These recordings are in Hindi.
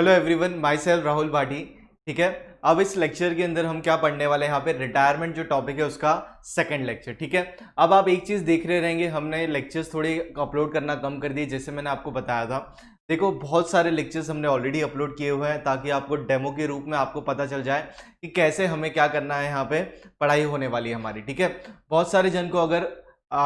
Hello everyone, my self Rahul Bhati. ठीक है, अब इस लेक्चर के अंदर हम क्या पढ़ने वाले हैं यहाँ पे, रिटायरमेंट जो टॉपिक है उसका सेकंड लेक्चर। ठीक है, अब आप एक चीज़ देख रहे रहेंगे, हमने लेक्चर्स थोड़े अपलोड करना कम कर दिए, जैसे मैंने आपको बताया था। देखो, बहुत सारे लेक्चर्स हमने ऑलरेडी अपलोड किए हुए हैं ताकि आपको डेमो के रूप में आपको पता चल जाए कि कैसे हमें क्या करना है, यहाँ पे पढ़ाई होने वाली है हमारी। ठीक है, बहुत सारे जन को अगर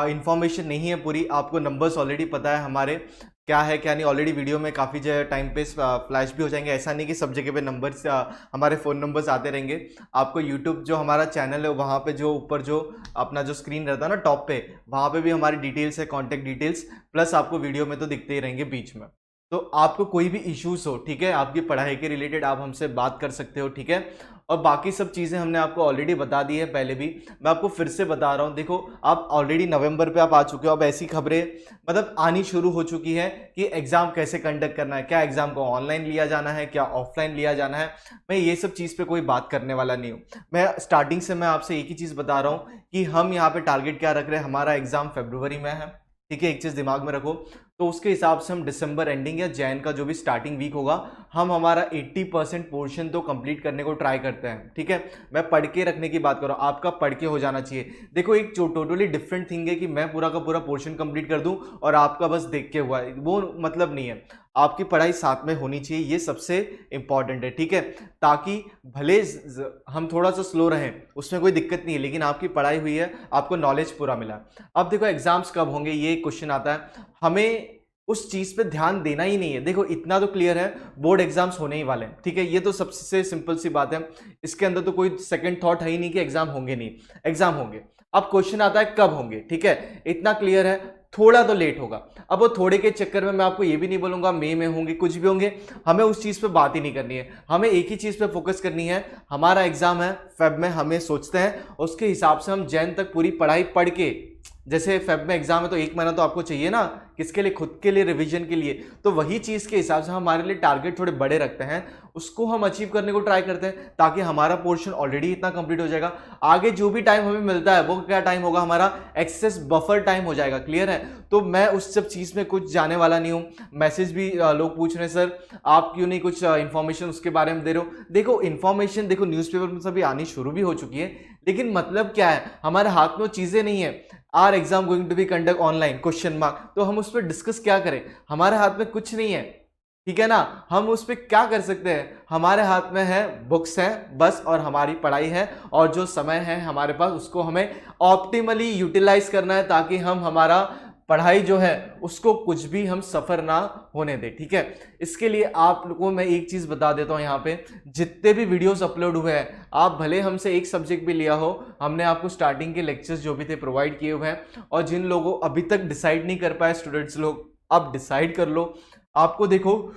इंफॉर्मेशन नहीं है पूरी, आपको नंबर्स ऑलरेडी पता है हमारे क्या है क्या नहीं, ऑलरेडी वीडियो में काफ़ी टाइम पे फ्लैश भी हो जाएंगे। ऐसा नहीं कि सब जगह पे नंबर्स हमारे फ़ोन नंबर्स आते रहेंगे। आपको यूट्यूब जो हमारा चैनल है वहाँ पे जो ऊपर जो अपना जो स्क्रीन रहता है ना टॉप पे, वहाँ पे भी हमारी डिटेल्स है, कॉन्टैक्ट डिटेल्स, प्लस आपको वीडियो में तो दिखते ही रहेंगे बीच में। तो आपको कोई भी इश्यूज हो, ठीक है, आपकी पढ़ाई के रिलेटेड, आप हमसे बात कर सकते हो। ठीक है, और बाकी सब चीज़ें हमने आपको ऑलरेडी बता दी है पहले भी, मैं आपको फिर से बता रहा हूँ। देखो, आप ऑलरेडी नवंबर पे आप आ चुके हो, अब ऐसी खबरें मतलब आनी शुरू हो चुकी है कि एग्जाम कैसे कंडक्ट करना है, क्या एग्जाम को ऑनलाइन लिया जाना है, क्या ऑफलाइन लिया जाना है। मैं ये सब चीज़ पे कोई बात करने वाला नहीं हूँ। मैं स्टार्टिंग से मैं आपसे एक ही चीज़ बता रहा हूँ कि हम यहाँ पे टारगेट क्या रख रहे हैं, हमारा एग्जाम फरवरी में है। ठीक है, एक चीज़ दिमाग में रखो, तो उसके हिसाब से हम दिसंबर एंडिंग या जैन का जो भी स्टार्टिंग वीक होगा, हम हमारा 80% पोर्शन तो कंप्लीट करने को ट्राई करते हैं। ठीक है, मैं पढ़ के रखने की बात कर रहा हूँ, आपका पढ़ के हो जाना चाहिए। देखो, एक टोटली डिफरेंट थिंग है कि मैं पूरा का पूरा पोर्शन कंप्लीट कर दूं और आपका बस देख के हुआ है, वो मतलब नहीं है। आपकी पढ़ाई साथ में होनी चाहिए, ये सबसे इंपॉर्टेंट है। ठीक है, ताकि भले हम थोड़ा सा स्लो रहें, उसमें कोई दिक्कत नहीं है, लेकिन आपकी पढ़ाई हुई है, आपको नॉलेज पूरा मिला। अब देखो, एग्जाम्स कब होंगे ये क्वेश्चन आता है, हमें उस चीज पे ध्यान देना ही नहीं है। देखो, इतना तो क्लियर है, बोर्ड एग्जाम्स होने ही वाले हैं। ठीक है, ये तो सबसे सिंपल सी बात है, इसके अंदर तो कोई सेकंड थॉट है ही नहीं कि एग्जाम होंगे नहीं, एग्जाम होंगे। अब क्वेश्चन आता है कब होंगे। ठीक है, इतना क्लियर है, थोड़ा तो लेट होगा। अब वो थोड़े के चक्कर में मैं आपको ये भी नहीं बोलूंगा मई में होंगे, कुछ भी होंगे, हमें उस चीज पे बात ही नहीं करनी है। हमें एक ही चीज पे फोकस करनी है, हमारा एग्जाम है फेब में, हमें सोचते हैं उसके हिसाब से हम जैन तक पूरी पढ़ाई पढ़ के, जैसे फेब में एग्जाम है तो एक महीना तो आपको चाहिए ना, किसके लिए, खुद के लिए, रिवीजन के लिए। तो वही चीज़ के हिसाब से हमारे लिए टारगेट थोड़े बड़े रखते हैं, उसको हम अचीव करने को ट्राई करते हैं, ताकि हमारा पोर्शन ऑलरेडी इतना कंप्लीट हो जाएगा। आगे जो भी टाइम हमें मिलता है वो क्या टाइम होगा, हमारा एक्सेस बफर टाइम हो जाएगा। क्लियर है, तो मैं उस सब चीज़ में कुछ जाने वाला नहीं हूँ। मैसेज भी लोग पूछ रहे हैं, सर आप क्यों नहीं कुछ इंफॉर्मेशन उसके बारे में दे रहे हो। देखो, इंफॉर्मेशन देखो न्यूज़पेपर में सभी आनी शुरू भी हो चुकी है, लेकिन मतलब क्या है, हमारे हाथ में वो चीज़ें नहीं है। Are exam going to be conduct online question mark, तो हम उस पर डिस्कस क्या करें, हमारे हाथ में कुछ नहीं है। ठीक है ना, हम उस पर क्या कर सकते हैं, हमारे हाथ में है बुक्स हैं बस, और हमारी पढ़ाई है, और जो समय है हमारे पास उसको हमें ऑप्टिमली यूटिलाइज करना है, ताकि हम हमारा पढ़ाई जो है उसको कुछ भी हम सफर ना होने दें। ठीक है, इसके लिए आप लोगों को मैं एक चीज बता देता हूं, यहाँ पे जितने भी वीडियोस अपलोड हुए हैं, आप भले हमसे एक सब्जेक्ट भी लिया हो, हमने आपको स्टार्टिंग के लेक्चर्स जो भी थे प्रोवाइड किए हुए हैं। और जिन लोगों अभी तक डिसाइड नहीं कर पाए स्टूडेंट्स लोग, आप डिसाइड कर लो। आपको देखो,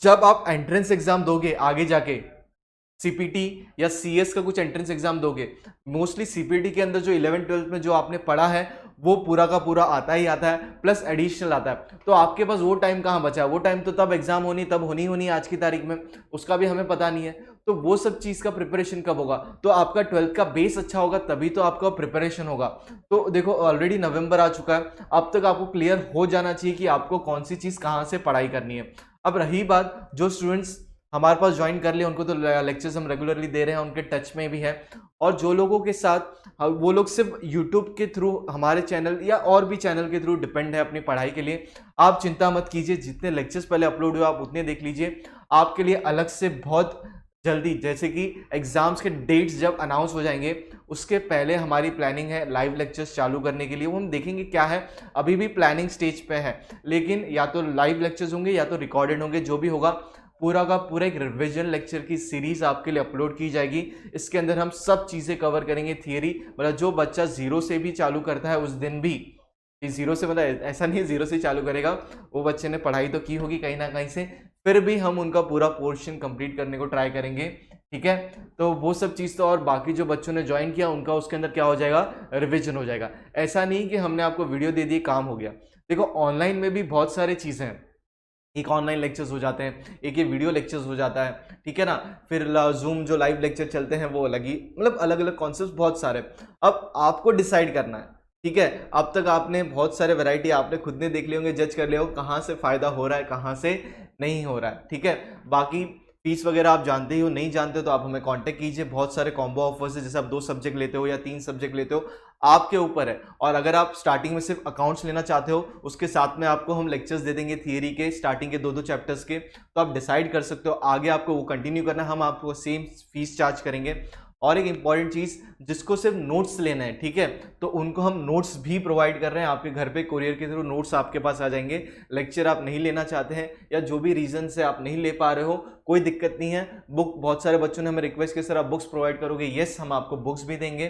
जब आप एंट्रेंस एग्जाम दोगे आगे जाके, सीपीटी या सीएस का कुछ एंट्रेंस एग्जाम दोगे, मोस्टली सीपीटी के अंदर जो 11th-12th में जो आपने पढ़ा है वो पूरा का पूरा आता ही आता है, प्लस एडिशनल आता है। तो आपके पास वो टाइम कहाँ बचा है, वो टाइम तो तब एग्जाम होनी, तब होनी आज की तारीख में, उसका भी हमें पता नहीं है। तो वो सब चीज का प्रिपरेशन कब होगा, तो आपका 12th का बेस अच्छा होगा, तभी तो आपका प्रिपरेशन होगा। तो देखो, ऑलरेडी नवंबर आ चुका है, अब तक आपको क्लियर हो जाना चाहिए कि आपको कौन सी चीज कहाँ से पढ़ाई करनी है। अब रही बात, जो स्टूडेंट्स हमारे पास ज्वाइन कर लिए, उनको तो लेक्चर्स हम रेगुलरली दे रहे हैं, उनके टच में भी है। और जो लोगों के साथ वो लोग सिर्फ यूट्यूब के थ्रू, हमारे चैनल या और भी चैनल के थ्रू डिपेंड है अपनी पढ़ाई के लिए, आप चिंता मत कीजिए, जितने लेक्चर्स पहले अपलोड हुए आप उतने देख लीजिए। आपके लिए अलग से बहुत जल्दी, जैसे कि एग्जाम्स के डेट्स जब अनाउंस हो जाएंगे, उसके पहले हमारी प्लानिंग है लाइव लेक्चर्स चालू करने के लिए। वो हम देखेंगे क्या है, अभी भी प्लानिंग स्टेज पे है, लेकिन या तो लाइव लेक्चर्स होंगे या तो रिकॉर्डेड होंगे, जो भी होगा पूरा का पूरा एक रिवीजन लेक्चर की सीरीज आपके लिए अपलोड की जाएगी। इसके अंदर हम सब चीज़ें कवर करेंगे, थियरी, मतलब जो बच्चा जीरो से भी चालू करता है उस दिन भी, जीरो से मतलब ऐसा नहीं है जीरो से चालू करेगा, वो बच्चे ने पढ़ाई तो की होगी कहीं ना कहीं से, फिर भी हम उनका पूरा पोर्शन कंप्लीट करने को ट्राई करेंगे। ठीक है, तो वो सब चीज़ तो, और बाकी जो बच्चों ने ज्वाइन किया उनका उसके अंदर क्या हो जाएगा, रिविजन हो जाएगा। ऐसा नहीं कि हमने आपको वीडियो दे दी काम हो गया। देखो, ऑनलाइन में भी बहुत सारी चीज़ें हैं, एक ऑनलाइन लेक्चर्स हो जाते हैं, एक ये वीडियो लेक्चर्स हो जाता है। ठीक है ना, फिर जूम जो लाइव लेक्चर चलते हैं वो अलग ही, मतलब अलग अलग कॉन्सेप्ट बहुत सारे। अब आपको डिसाइड करना है। ठीक है, अब तक आपने बहुत सारे वैरायटी आपने खुद ने देख लिए होंगे, जज कर लिया हो कहाँ से फायदा हो रहा है, कहाँ से नहीं हो रहा है। ठीक है, बाकी फीस वगैरह आप जानते ही हो, नहीं जानते हो तो आप हमें कांटेक्ट कीजिए। बहुत सारे कॉम्बो ऑफर्स है, जैसे आप 2 सब्जेक्ट लेते हो या 3 सब्जेक्ट लेते हो, आपके ऊपर है। और अगर आप स्टार्टिंग में सिर्फ अकाउंट्स लेना चाहते हो, उसके साथ में आपको हम लेक्चर्स दे देंगे थियरी के, स्टार्टिंग के 2-2 चैप्टर्स के, तो आप डिसाइड कर सकते हो आगे आपको वो कंटिन्यू करना है, हम आपको सेम फीस चार्ज करेंगे। और एक इंपॉर्टेंट चीज, जिसको सिर्फ नोट्स लेना है, ठीक है, तो उनको हम नोट्स भी प्रोवाइड कर रहे हैं, आपके घर पे कोरियर के थ्रू नोट्स आपके पास आ जाएंगे। लेक्चर आप नहीं लेना चाहते हैं या जो भी रीजन से आप नहीं ले पा रहे हो, कोई दिक्कत नहीं है। बुक, बहुत सारे बच्चों ने हमें रिक्वेस्ट किया सर आप बुक्स प्रोवाइड करोगे, यस हम आपको बुक्स भी देंगे,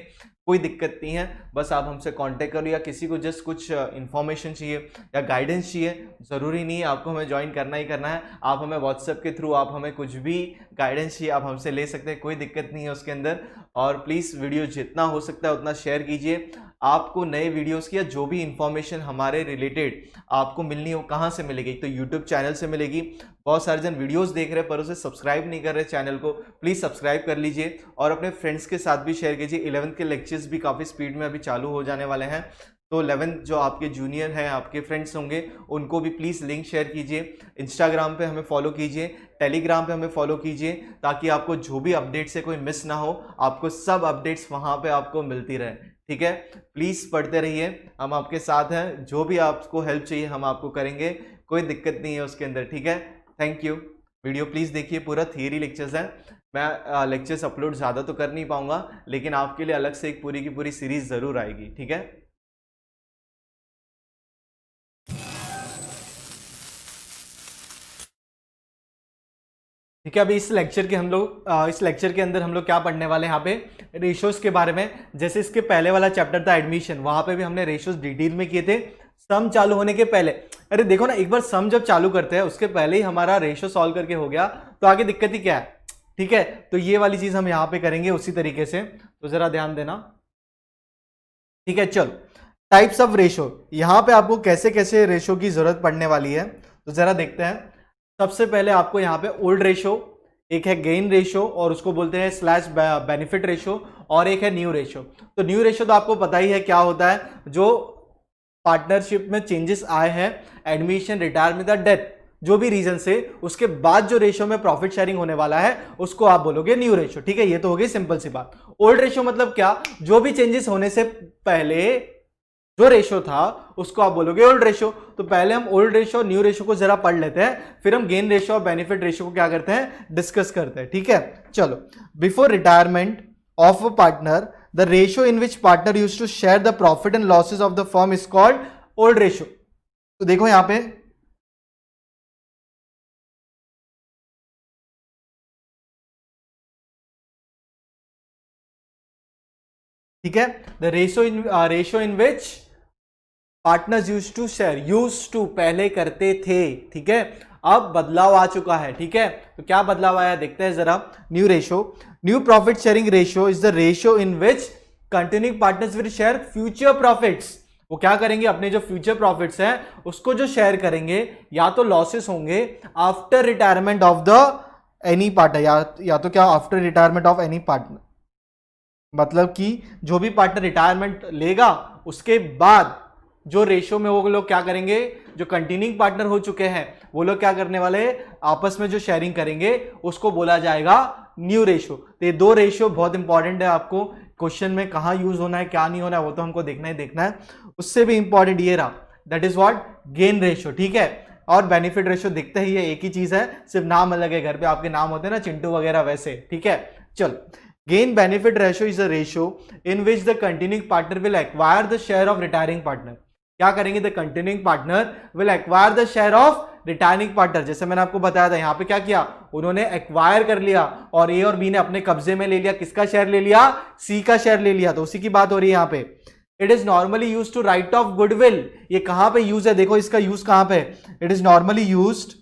कोई दिक्कत नहीं है। बस आप हमसे कांटेक्ट करो, या किसी को जस्ट कुछ इन्फॉर्मेशन चाहिए या गाइडेंस चाहिए, ज़रूरी नहीं है आपको हमें ज्वाइन करना ही करना है, आप हमें व्हाट्सएप के थ्रू आप हमें कुछ भी गाइडेंस चाहिए आप हमसे ले सकते हैं, कोई दिक्कत नहीं है उसके अंदर। और प्लीज़ वीडियो जितना हो सकता है उतना शेयर कीजिए। आपको नए वीडियोस की या जो भी इंफॉर्मेशन हमारे रिलेटेड आपको मिलनी हो, कहाँ से मिलेगी? तो यूट्यूब चैनल से मिलेगी। बहुत सारे जन वीडियोस देख रहे हैं पर उसे सब्सक्राइब नहीं कर रहे चैनल को, प्लीज़ सब्सक्राइब कर लीजिए और अपने फ्रेंड्स के साथ भी शेयर कीजिए। 11th के लेक्चर्स भी काफ़ी स्पीड में अभी चालू हो जाने वाले हैं, तो 11th जो आपके जूनियर हैं, आपके फ्रेंड्स होंगे, उनको भी प्लीज़ लिंक शेयर कीजिए। इंस्टाग्राम पे हमें फॉलो कीजिए, टेलीग्राम पे हमें फॉलो कीजिए, ताकि आपको जो भी अपडेट्स है कोई मिस ना हो, आपको सब अपडेट्स वहाँ पे आपको मिलती रहे, ठीक है। प्लीज़ पढ़ते रहिए, हम आपके साथ हैं, जो भी आपको हेल्प चाहिए हम आपको करेंगे, कोई दिक्कत नहीं है उसके अंदर, ठीक है। Thank you. वीडियो प्लीज़ देखिए, पूरा थियरी लेक्चर्स है। मैं लेक्चर्स अपलोड ज़्यादा तो कर नहीं पाऊंगा, लेकिन आपके लिए अलग से एक पूरी की पूरी सीरीज ज़रूर आएगी, ठीक है। ठीक है, अभी इस लेक्चर के अंदर हम लोग क्या पढ़ने वाले हैं यहाँ पे रेशोज के बारे में। जैसे इसके पहले वाला चैप्टर था एडमिशन, वहां पे भी हमने रेशोज डिटेल में किए थे सम चालू होने के पहले। अरे देखो ना, एक बार सम जब चालू करते हैं उसके पहले ही हमारा रेशो सॉल्व करके हो गया, तो आगे दिक्कत ही क्या है, ठीक है। तो ये वाली चीज हम यहाँ पे करेंगे उसी तरीके से, तो जरा ध्यान देना, ठीक है। चलो, टाइप्स ऑफ रेशो, यहाँ पे आपको कैसे कैसे रेशो की जरूरत पड़ने वाली है, तो जरा देखते हैं। सबसे पहले आपको यहाँ पे ओल्ड रेशो, एक है गेन रेशो और उसको बोलते हैं स्लैश बेनिफिट रेशो, और एक है न्यू रेशो। तो न्यू रेशो तो आपको पता ही है क्या होता है, जो पार्टनरशिप में चेंजेस आए हैं, एडमिशन, रिटायरमेंट या डेथ, जो भी रीजन से, उसके बाद जो रेशो में प्रॉफिट शेयरिंग होने वाला है उसको आप बोलोगे न्यू रेशो, ठीक है। ये तो हो गई सिंपल सी बात। ओल्ड रेशो मतलब क्या, जो भी चेंजेस होने से पहले जो रेशो था उसको आप बोलोगे ओल्ड रेशो। तो पहले हम ओल्ड रेशो और न्यू रेशो को जरा पढ़ लेते हैं, फिर हम गेन रेशो और बेनिफिट रेशो को क्या करते हैं, डिस्कस करते हैं, ठीक है। चलो, before retirement of a partner the ratio in which partner used to share the profit and losses of the firm is called old ratio. तो देखो यहां पे ठीक है, the ratio in which partners used to share, used to पहले करते थे, ठीक है, अब बदलाव आ चुका है, ठीक है। तो क्या बदलाव आया देखते हैं जरा। New ratio, new profit sharing ratio is the ratio in which continuing partners will share future profits. वो क्या करेंगे, अपने जो फ्यूचर प्रॉफिट्स हैं उसको जो शेयर करेंगे, या तो लॉसेस होंगे after retirement of the any partner, या तो क्या after retirement of any partner, मतलब कि जो भी पार्टनर रिटायरमेंट लेगा उसके बाद जो रेशो में वो लोग क्या करेंगे, जो कंटिन्यूइंग पार्टनर हो चुके हैं वो लोग क्या करने वाले, आपस में जो शेयरिंग करेंगे उसको बोला जाएगा न्यू रेशो। तो ये दो रेशो बहुत इंपॉर्टेंट है, आपको क्वेश्चन में कहाँ यूज होना है क्या नहीं होना है वो तो हमको देखना ही देखना है। उससे भी इंपॉर्टेंट ये रहा, that is what, gain ratio, ठीक है। और बेनिफिट रेशो दिखते ही है, एक ही चीज है, सिर्फ नाम अलग है। घर पे आपके नाम होते हैं ना चिंटू वगैरह, वैसे, ठीक है। चलो, gain benefit ratio is a ratio in which the continuing partner will acquire the share of retiring partner। क्या करेंगे, the continuing partner will acquire the share of retiring partner। जैसे मैंने आपको बताया था, यहां पे क्या किया, उन्होंने एक्वायर कर लिया और ए और बी ने अपने कब्जे में ले लिया, किसका शेयर ले लिया, सी का शेयर ले लिया। तो उसी की बात हो रही है यहां पे। It is normally use to write off goodwill, ये कहां पे यूज है, देखो इसका यूज कहां पे, it is normally used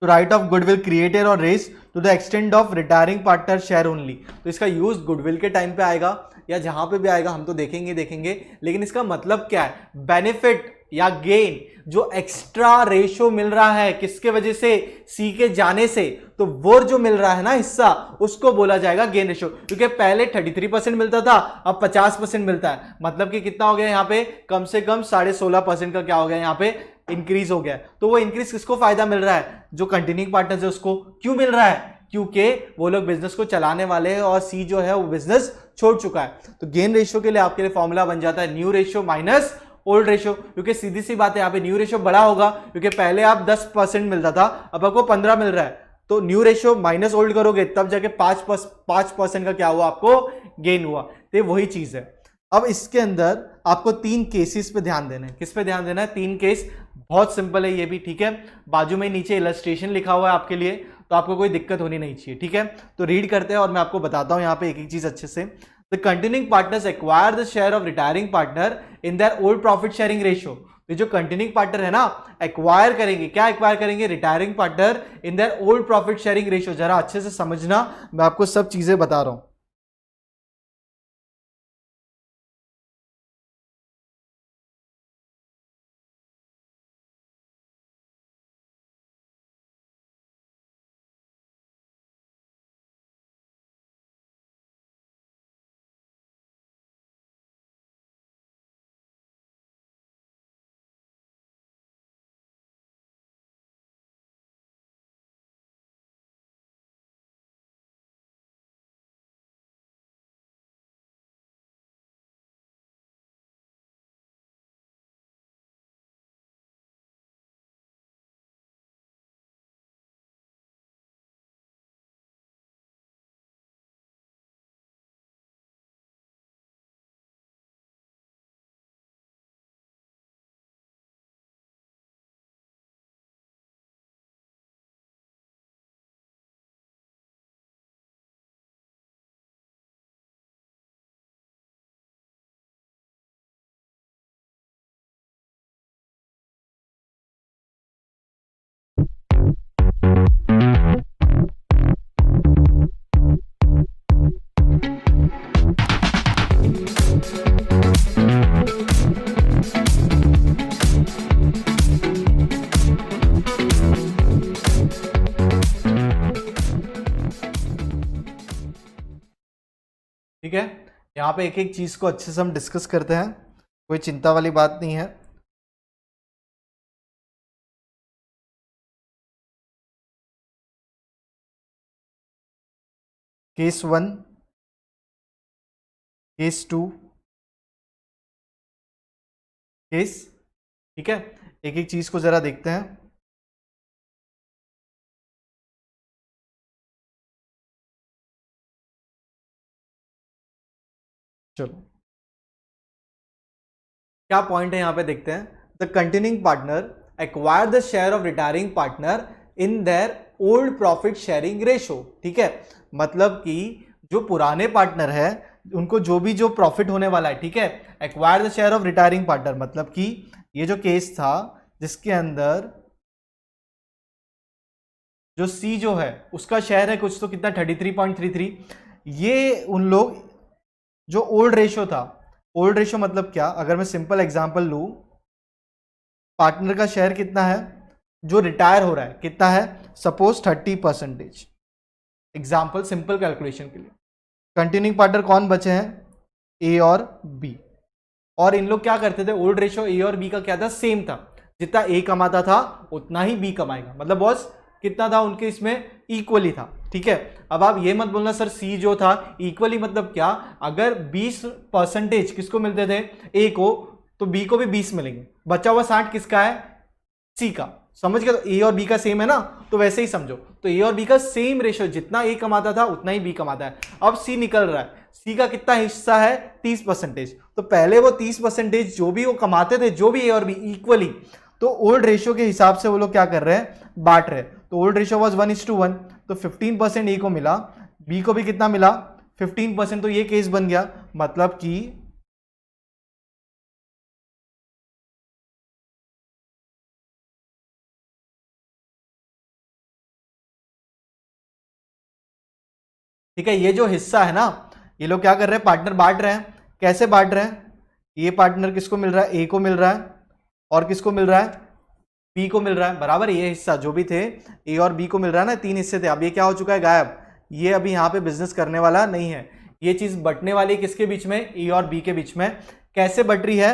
to write off goodwill created और raise to the extent of retiring partner share only. तो इसका यूज गुडविल के टाइम पे आएगा या जहां पे भी आएगा हम तो देखेंगे, लेकिन इसका मतलब क्या है, बेनिफिट या गेन, जो एक्स्ट्रा रेशो मिल रहा है किसके वजह से, सी के जाने से, तो वो जो मिल रहा है ना हिस्सा, उसको बोला जाएगा गेन रेशो। क्योंकि पहले 33% मिलता था, अब 50% मिलता है, मतलब कि कितना हो गया यहाँ पे, कम से कम 16.5% का क्या हो गया यहाँ पे इंक्रीज हो गया है। तो वो इंक्रीज किसको फायदा मिल रहा है, जो कंटिन्यूइंग पार्टनर्स है उसको। क्यों मिल रहा है, क्योंकि वो लोग बिजनेस को चलाने वाले हैं और सी जो है वो बिजनेस छोड़ चुका है। तो गेन रेशियो के लिए आपके लिए फॉर्मूला बन जाता है new ratio minus old ratio, क्योंकि सीधी सी बात है यहाँ पे न्यू रेशियो बड़ा होगा, क्योंकि पहले आप 10% मिलता था, अब आपको 15 मिल रहा है। तो न्यू रेशियो माइनस ओल्ड करोगे तब जाके 5% का क्या हुआ, आपको गेन हुआ। तो वही चीज है। अब इसके अंदर आपको 3 केसेस पे ध्यान देना है। किस पे ध्यान देना है, 3 केस, बहुत सिंपल है ये भी, ठीक है। बाजू में नीचे इलस्ट्रेशन लिखा हुआ है आपके लिए, तो आपको कोई दिक्कत होनी नहीं चाहिए, ठीक है। तो रीड करते हैं और मैं आपको बताता हूं यहाँ पे एक एक चीज अच्छे से। The continuing partners acquire the share of retiring partner in their old profit sharing ratio. ये जो कंटिन्यूइंग पार्टनर है ना, एक्वायर करेंगे, क्या एक्वायर करेंगे, retiring partner in their old profit sharing ratio. जरा अच्छे से समझना, मैं आपको सब चीजें बता रहा हूं। ठीक है, यहाँ पे एक एक चीज को अच्छे से हम डिस्कस करते हैं, कोई चिंता वाली बात नहीं है। केस 1, केस 2, केस, ठीक है। एक एक चीज को जरा देखते हैं। चलो, क्या पॉइंट है यहां पे देखते हैं। The continuing partner acquire the share of retiring partner in their old profit sharing ratio, ठीक है। मतलब कि जो पुराने पार्टनर है उनको जो प्रॉफिट होने वाला है, ठीक है, acquire the share of retiring partner, मतलब कि ये जो केस था जिसके अंदर जो सी जो है उसका शेयर है कुछ तो कितना 33.33, ये उन लोग जो ओल्ड रेशो था, ओल्ड रेशो मतलब क्या, अगर मैं सिंपल एग्जांपल लूं, पार्टनर का शेयर कितना है जो रिटायर हो रहा है, कितना है, सपोज 30%, एग्जांपल सिंपल कैलकुलेशन के लिए। कंटिन्यूइंग पार्टनर कौन बचे हैं, ए और बी, और इन लोग क्या करते थे, ओल्ड रेशो ए और बी का क्या था, सेम था, जितना ए कमाता था उतना ही बी कमाएगा, मतलब बॉस कितना था उनके इसमें, इक्वली था, ठीक है। अब आप ये मत बोलना सर सी जो था इक्वली मतलब क्या, अगर 20% किसको मिलते थे, ए को, तो बी को भी 20 मिलेंगे, बचा हुआ 60 किसका है, सी का, समझ गए। तो ए और बी का सेम है ना, तो वैसे ही समझो, तो ए और बी का सेम रेशियो, जितना ए कमाता था उतना ही बी कमाता है। अब सी निकल रहा है, सी का कितना हिस्सा है, 30%, तो पहले वो 30% जो भी वो कमाते थे, जो भी ए और बी इक्वली, तो ओल्ड रेशियो के हिसाब से वो लोग क्या कर रहे हैं, बांट रहे हैं। तो ओल्ड रेशियो वाज 1:1, तो 15% ए को मिला, बी को भी कितना मिला, 15%, तो ये केस बन गया, मतलब कि ठीक है, ये जो हिस्सा है ना, ये लोग क्या कर रहे हैं, पार्टनर बांट रहे हैं। कैसे बांट रहे हैं, ये पार्टनर किसको मिल रहा है, ए को मिल रहा है, और किसको मिल रहा है, बी को मिल रहा है, बराबर। ये हिस्सा जो भी थे ए और बी को मिल रहा है ना, 3 हिस्से थे, अब ये क्या हो चुका है, गायब, ये अभी यहाँ पे बिजनेस करने वाला नहीं है। ये चीज बंटने वाली है किसके बीच में, ए और बी के बीच में। कैसे बट रही है,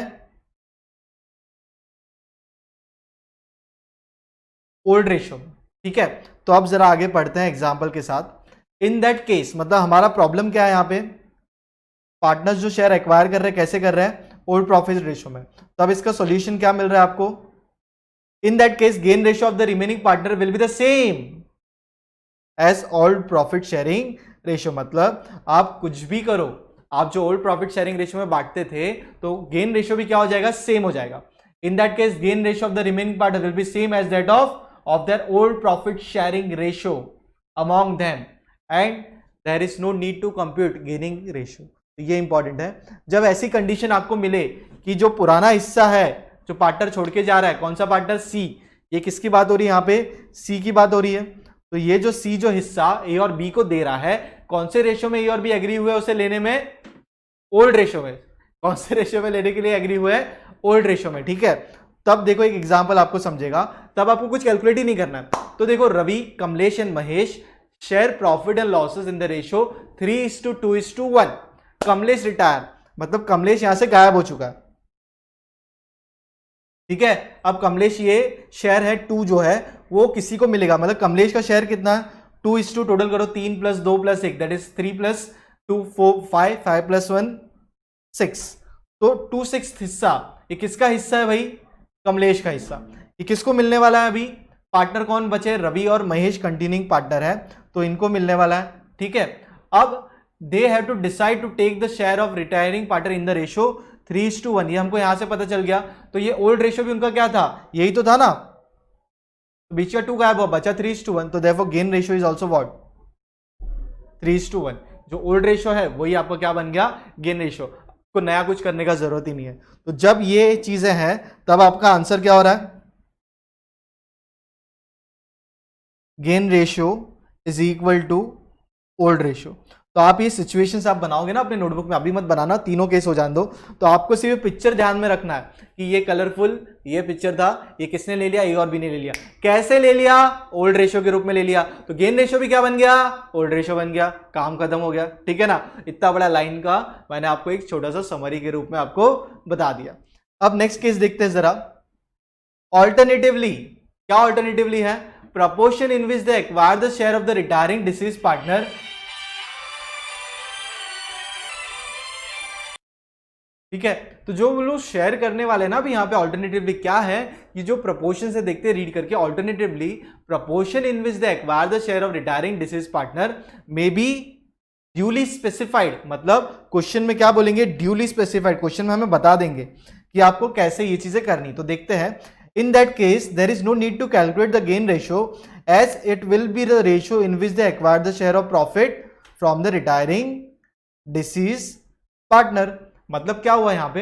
ओल्ड रेशियो में, ठीक है। तो अब जरा आगे पढ़ते हैं एग्जाम्पल के साथ। इन दैट केस, मतलब हमारा प्रॉब्लम क्या है यहाँ पे, पार्टनर्स जो शेयर एक्वायर कर रहे हैं कैसे कर रहे हैं, ओल्ड प्रॉफिट रेशियो में। तो अब इसका सॉल्यूशन क्या मिल रहा है आपको, in that case gain ratio of the remaining partner will be the same as old profit sharing ratio. मतलब आप कुछ भी करो, आप जो ओल्ड प्रॉफिट शेयरिंग रेशियो में बांटते थे तो गेन रेशियो भी क्या हो जाएगा, सेम हो जाएगा। In that case gain ratio of the remaining partner will be same as that of their old profit sharing ratio among them and there is no need to compute gaining ratio. ये इंपॉर्टेंट है। जब ऐसी कंडीशन आपको मिले कि जो पुराना हिस्सा है जो पार्टनर छोड़ के जा रहा है, कौन सा पार्टनर, सी, ये किसकी बात हो रही है यहाँ पे, सी की बात हो रही है। तो ये जो सी जो हिस्सा ए और बी को दे रहा है, कौन से रेशियो में ए और बी एग्री हुए उसे लेने में, ओल्ड रेशियो में। कौन से रेशियो में लेने के लिए एग्री हुए, ओल्ड रेशियो में, ठीक है। तब देखो एक एग्जांपल आपको समझेगा, तब आपको कुछ कैलकुलेट ही नहीं करना है। तो देखो Ravi, Kamlesh and Mahesh share profit and losses in the ratio 3:2:1। Kamlesh retire, मतलब कमलेश यहां से गायब हो चुका है, ठीक है। अब कमलेश ये शेयर है 2 जो है वो किसी को मिलेगा, मतलब कमलेश का शेयर कितना है, 2:2, टोटल करो 3 + 2 + 1 दैट इज 3 + 2 4 5 5 + 1 6। तो 2/6 हिस्सा ये किसका हिस्सा है भाई, कमलेश का हिस्सा। ये किसको मिलने वाला है, अभी पार्टनर कौन बचे, रवि और महेश कंटिन्यूइंग पार्टनर है, तो इनको मिलने वाला है, ठीक है। अब they have to decide to take the share of retiring partner in the ratio 3:1। ये हमको यहां से पता चल गया। तो ये ओल्ड रेशियो भी उनका क्या था, यही तो था ना, तो बीच का 2 गायब हुआ, बचा 3:1। तो therefore gain ratio is also what, 3:1। जो ओल्ड रेशियो है वही आपका क्या बन गया, गेन रेशियो। को नया कुछ करने का जरूरत ही नहीं है। तो जब ये चीजें हैं तब आपका आंसर क्या हो रहा है, gain ratio is equal to old ratio. तो आप ये सिचुएशंस आप बनाओगे ना अपने नोटबुक में, अभी मत बनाना, तीनों केस हो जान दो। तो आपको सिर्फ पिक्चर ध्यान में रखना है कि ये कलरफुल ये पिक्चर था, ये किसने ले लिया, ए और बी ने ले लिया। कैसे ले लिया, ओल्ड रेशियो के रूप में ले लिया, तो गेन रेशियो भी क्या बन गया, ओल्ड रेशियो बन गया, काम खत्म हो गया, ठीक है ना। इतना बड़ा लाइन का मैंने आपको एक छोटा सा समरी के रूप में आपको बता दिया। अब नेक्स्ट केस देखते हैं जरा। ऑल्टरनेटिवली, क्या ऑल्टरनेटिवली है, proportion in which they acquire the share of the retiring deceased partner, ठीक है। तो जो वो लोग शेयर करने वाले ना, अभी यहाँ पे ऑल्टरनेटिवली क्या है, ये जो प्रपोर्शन से देखते हैं रीड करके, alternatively proportion in which they acquire the share of retiring deceased partner may be duly specified. मतलब क्वेश्चन में क्या बोलेंगे, ड्यूली स्पेसिफाइड, क्वेश्चन में हमें बता देंगे कि आपको कैसे ये चीजें करनी। तो देखते हैं, in that case there is no need to calculate the gain ratio as it will be the ratio in which they acquire the share of profit from the retiring deceased partner। मतलब क्या हुआ यहाँ पे,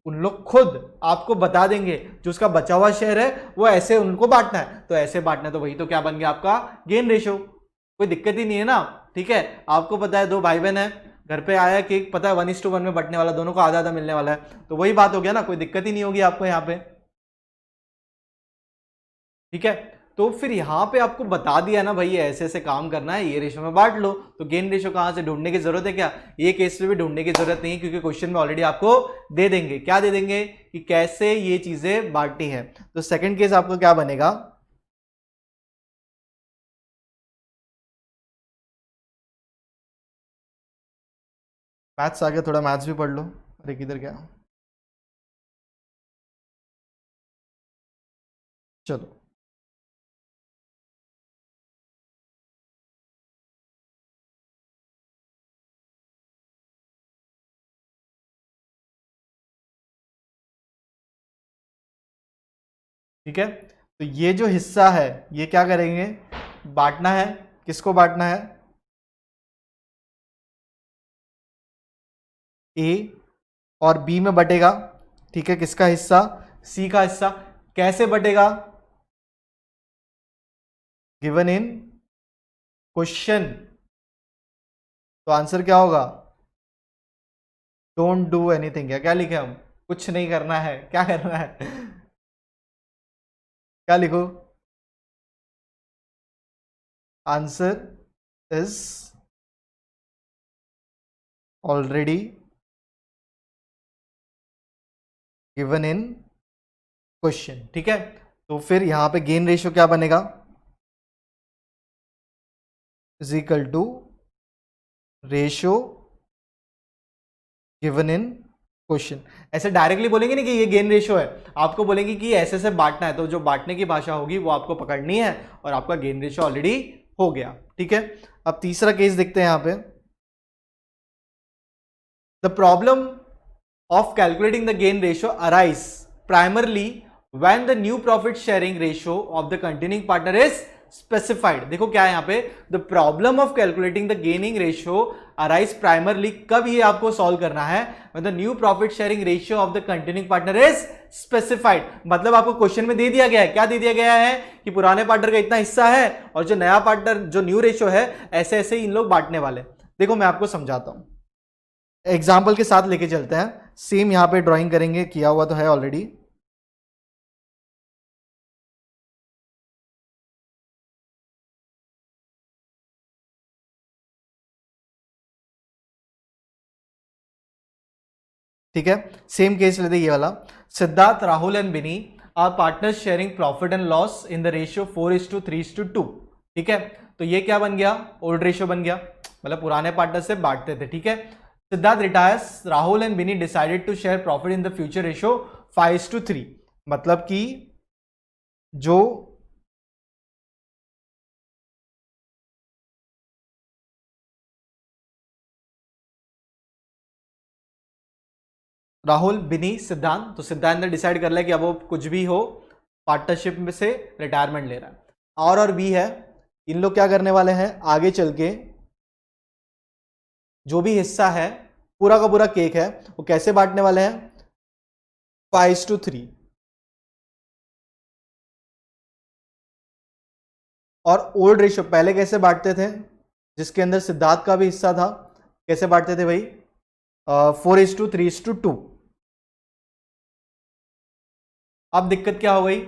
उन लोग खुद आपको बता देंगे जो उसका बचा हुआ शेयर है वो ऐसे उनको बांटना है, तो ऐसे बांटना है, तो वही तो क्या बन गया आपका गेन रेशियो। कोई दिक्कत ही नहीं है ना, ठीक है। आपको पता है 2 भाई बहन है, घर पे आया केक, पता है 1:1 में बंटने वाला, दोनों को आधा आधा मिलने वाला है, तो वही बात हो गया ना, कोई दिक्कत ही नहीं होगी आपको यहाँ पे, ठीक है। तो फिर यहां पे आपको बता दिया ना भाई ऐसे ऐसे काम करना है, ये रेशियो में बांट लो, तो गेन रेशियो कहां से ढूंढने की जरूरत है क्या, ये केस में भी ढूंढने की जरूरत नहीं है, क्योंकि क्वेश्चन में ऑलरेडी आपको दे देंगे, क्या दे देंगे कि कैसे ये चीजें बांटनी है। तो सेकंड केस आपको क्या बनेगा, मैथ्स आ गया, थोड़ा मैथ्स भी पढ़ लो। अरे किधर क्या, चलो ठीक है। तो ये जो हिस्सा है ये क्या करेंगे, बांटना है, किसको बांटना है, ए और बी में बटेगा, ठीक है। किसका हिस्सा, सी का हिस्सा। कैसे बटेगा, गिवन इन क्वेश्चन। तो आंसर क्या होगा, डोंट डू एनीथिंग। क्या लिखे हम, कुछ नहीं करना है, क्या करना है क्या लिखो, answer is already given in question, ठीक है। तो फिर यहां पे गेन रेशियो क्या बनेगा, is equal to ratio given in question. ऐसे डायरेक्टली बोलेंगे नहीं कि ये गेन रेशियो है, आपको बोलेंगे कि ऐसे से बांटना है, तो जो बांटने की भाषा होगी वो आपको पकड़नी है और आपका गेन रेशियो ऑलरेडी हो गया। ठीक है, अब तीसरा केस देखते हैं यहां पे। The problem of calculating the gain ratio arise primarily when the new profit sharing ratio of the continuing partner is specified। देखो क्या है यहाँ पे, the problem of calculating the gaining ratio arise primarily, कब ये आपको सॉल्व करना है, when the new profit sharing ratio of the continuing partner is specified। मतलब आपको क्वेश्चन में दे दिया गया है, क्या दे दिया गया है कि पुराने पार्टनर का इतना हिस्सा है और जो नया पार्टनर जो न्यू रेशियो है ऐसे ऐसे इन लोग बांटने वाले। देखो मैं आपको समझाता हूं, एग्जाम्पल के साथ लेके चलते हैं, सेम यहां पे ड्राइंग करेंगे, किया हुआ तो है ऑलरेडी। ठीक है, सेम केस लेते ये वाला। Siddharth, Rahul and Bini are partners sharing profit and loss in the ratio 4:3:2। ठीक है, तो ये क्या बन गया, ओल्ड रेशियो बन गया, मतलब पुराने पार्टनर से बांटते थे। ठीक है, Siddharth retires, Rahul and Bini decided to share profit in the future ratio 5:3। मतलब कि जो राहुल, बिनी, सिद्धांत, तो सिद्धांत ने डिसाइड कर लिया कि अब वो कुछ भी हो पार्टनरशिप में से रिटायरमेंट ले रहा है। और बी है, इन लोग क्या करने वाले हैं, आगे चल के जो भी हिस्सा है पूरा का पूरा केक है वो कैसे बांटने वाले हैं, 5:3। और ओल्ड रेशियो पहले कैसे बांटते थे, जिसके अंदर सिद्धार्थ का भी हिस्सा था, कैसे बांटते थे भाई, 4:3:2। अब दिक्कत क्या हो गई,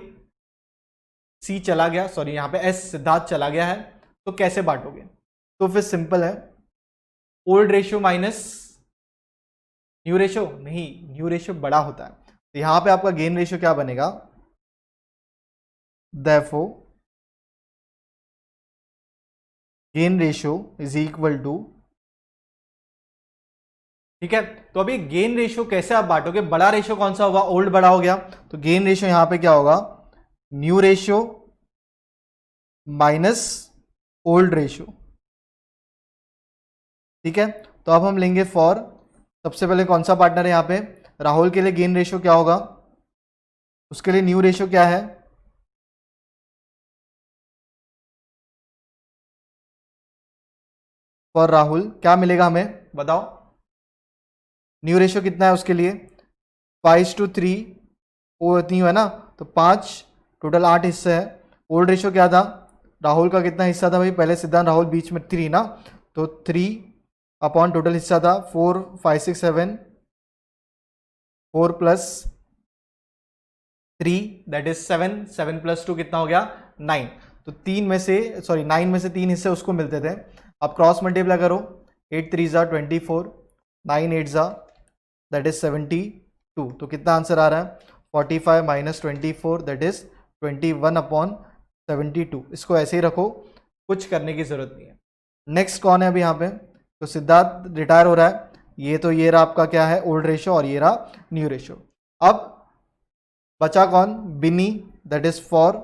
सी चला गया, सॉरी यहां पे एस सिद्धार्थ चला गया है, तो कैसे बांटोगे, तो फिर सिंपल है, old ratio minus new ratio, नहीं न्यू रेशियो बड़ा होता है, तो यहां पे आपका गेन रेशियो क्या बनेगा, therefore gain ratio is equal to. ठीक है, तो अभी गेन रेशियो कैसे आप बांटोगे, बड़ा रेशियो कौन सा होगा, ओल्ड बड़ा हो गया, तो गेन रेशियो यहां पे क्या होगा, new ratio minus old ratio. ठीक है, तो अब हम लेंगे फॉर, सबसे पहले कौन सा पार्टनर है यहां पे, राहुल के लिए गेन रेशियो क्या होगा, उसके लिए न्यू रेशियो क्या है, फॉर राहुल क्या मिलेगा हमें बताओ, न्यू रेशियो कितना है उसके लिए, 5:3, वो इतनी है ना, तो 5, टोटल 8 हिस्से है। ओल्ड रेशियो क्या था, राहुल का कितना हिस्सा था भाई, पहले सिद्धांत राहुल बीच में 3 ना, तो 3 अपॉन टोटल हिस्सा था 4, 5, 6, 7, 4 प्लस 3 दैट इज 7, 7 प्लस 2 कितना हो गया 9, तो 3 में से सॉरी 9 में से 3 हिस्से उसको मिलते थे। अब क्रॉस मल्टीप्लाई करो, 8 3 ज़ा 24, 9 8 ज़ा दैट इज 72, तो कितना आंसर आ रहा है 45 माइनस 24 दैट इज 21/72। इसको ऐसे ही रखो, कुछ करने की जरूरत नहीं है। नेक्स्ट कौन है अभी यहाँ पे, तो सिद्धार्थ रिटायर हो रहा है, ये तो ये रहा आपका क्या है ओल्ड रेशियो और ये रहा न्यू रेशियो। अब बचा कौन, बिनी, दैट इज फॉर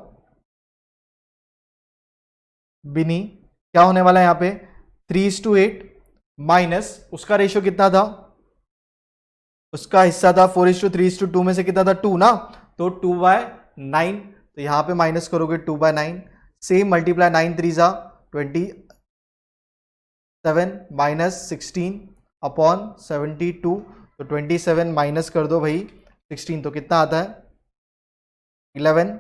बिनी क्या होने वाला है यहाँ पे 3:8 माइनस उसका रेशियो कितना था, उसका हिस्सा था 4:3:2 में से कितना था 2 ना, तो 2/9, तो यहां पे माइनस करोगे 2/9, सेम मल्टीप्लाई 9 3 ज़ा 27 माइनस 16 अपॉन 72, तो 27 माइनस कर दो भाई 16, तो कितना आता है 11,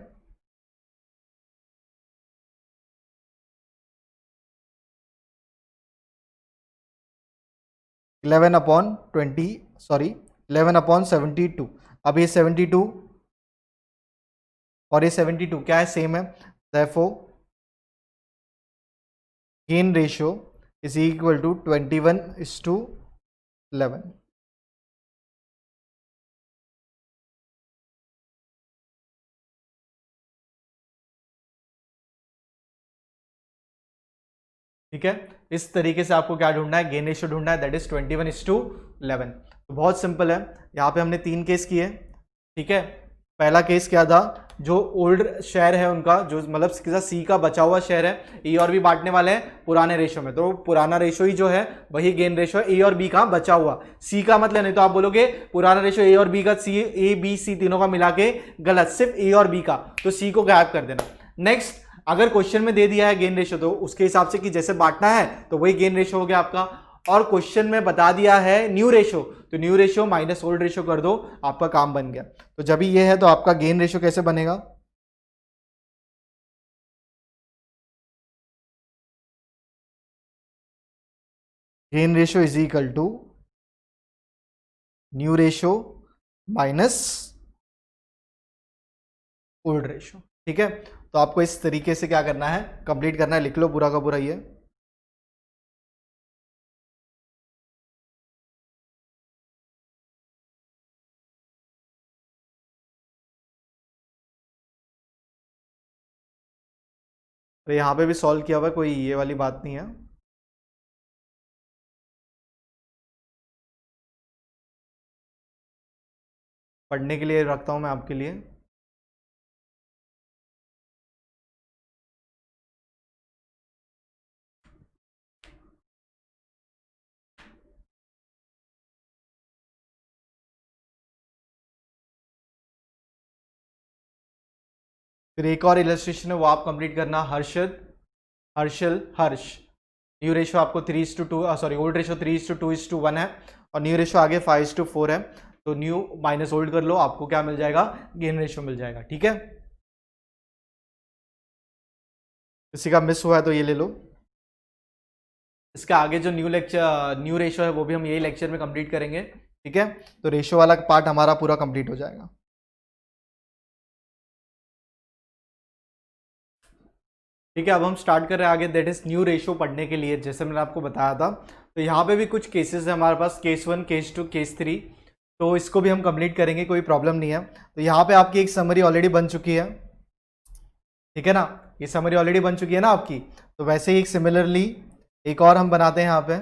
इलेवन अपॉन 72। अब ये 72 और ये 72 क्या है सेम है, therefore gain ratio is equal to 21:11। ठीक है, इस तरीके से आपको क्या ढूंढना है, गेन रेशियो ढूंढना है, दैट इज 21:11। तो बहुत सिंपल है, यहाँ पे हमने 3 केस किए। ठीक है, पहला केस क्या था, जो ओल्ड शेयर है उनका, जो मतलब सी का बचा हुआ शेयर है, ए और बी बांटने वाले हैं पुराने रेशो में, तो पुराना रेशो ही जो है वही गेन रेशो है, ए और बी का बचा हुआ, सी का मतलब नहीं तो आप बोलोगे पुराना रेशो ए और बी का, सी ए बी सी तीनों का मिला के, गलत, सिर्फ ए और बी का, तो सी को गायब कर देना। नेक्स्ट, अगर क्वेश्चन में दे दिया है गेन रेशो, तो उसके हिसाब से कि जैसे बांटना है तो वही गेन रेशो हो गया आपका, और क्वेश्चन में बता दिया है न्यू रेशो, तो new ratio minus old ratio कर दो, आपका काम बन गया। तो जब ये है तो आपका गेन रेशो कैसे बनेगा, gain ratio is equal to new ratio minus old ratio. ठीक है, तो आपको इस तरीके से क्या करना है, कंप्लीट करना है, लिख लो पूरा का पूरा ये। तो यहाँ पे भी सॉल्व किया हुआ है, कोई ये वाली बात नहीं है। पढ़ने के लिए रखता हूं मैं आपके लिए। फिर एक और इलस्ट्रेशन है, वो आप कंप्लीट करना, हर्ष। न्यू रेशो आपको 3:2, सॉरी ओल्ड रेशो 3:2:1 है, और न्यू रेशो आगे 5:4 है, तो न्यू माइनस ओल्ड कर लो, आपको क्या मिल जाएगा, गेन रेशो मिल जाएगा। ठीक है, किसी का मिस हुआ है तो ये ले लो। इसका आगे जो न्यू रेशो है वो भी हम यही लेक्चर में कंप्लीट करेंगे। ठीक है, तो रेशो वाला पार्ट हमारा पूरा कंप्लीट हो जाएगा। ठीक है, अब हम स्टार्ट कर रहे हैं आगे, दैट इज न्यू रेशो पढ़ने के लिए, जैसे मैंने आपको बताया था। तो यहाँ पे भी कुछ केसेस है हमारे पास, केस 1, केस 2, केस 3, तो इसको भी हम कंप्लीट करेंगे, कोई प्रॉब्लम नहीं है। तो यहाँ पे आपकी एक समरी ऑलरेडी बन चुकी है, ठीक है ना, ये समरी ऑलरेडी बन चुकी है ना आपकी। तो वैसे ही एक सिमिलरली एक और हम बनाते हैं यहाँ पे।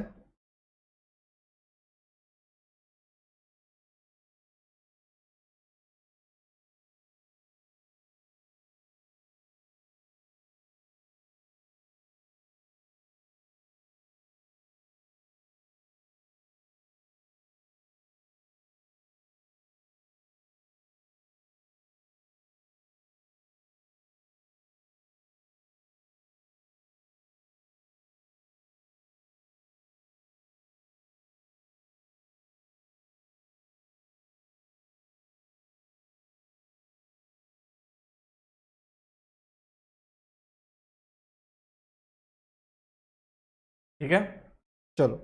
ठीक है, चलो